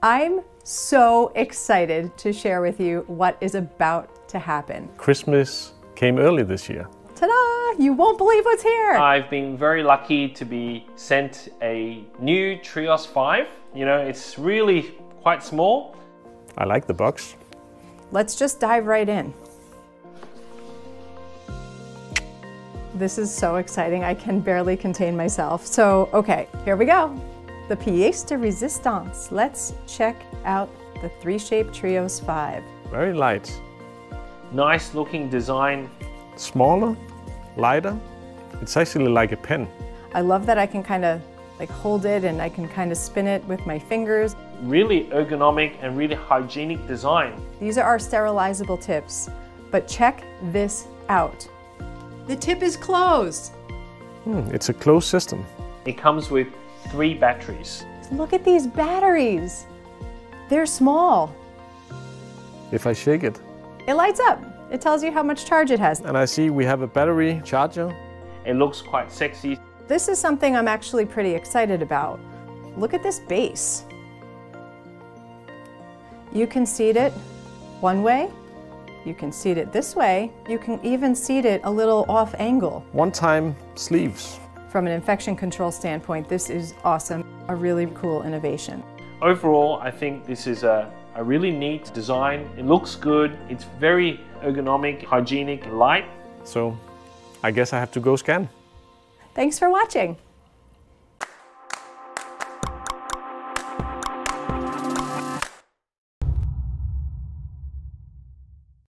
I'm so excited to share with you what is about to happen. Christmas came early this year. Ta-da! You won't believe what's here! I've been very lucky to be sent a new Trios 5. You know, it's really quite small. I like the box. Let's just dive right in. This is so exciting, I can barely contain myself. So, okay, here we go. The pièce de résistance. Let's check out the 3Shape Trios 5. Very light. Nice looking design. Smaller, lighter. It's actually like a pen. I love that I can kind of like hold it and I can kind of spin it with my fingers. Really ergonomic and really hygienic design. These are our sterilizable tips, but check this out. The tip is closed. It's a closed system. It comes with 3 batteries. Look at these batteries. They're small. If I shake it. It lights up. It tells you how much charge it has. And I see we have a battery charger. It looks quite sexy. This is something I'm actually pretty excited about. Look at this base. You can seat it one way. You can seat it this way. You can even seat it a little off angle. One-time sleeves. From an infection control standpoint, this is awesome. A really cool innovation. Overall, I think this is a really neat design. It looks good. It's very ergonomic, hygienic, light. So I guess I have to go scan. Thanks for watching.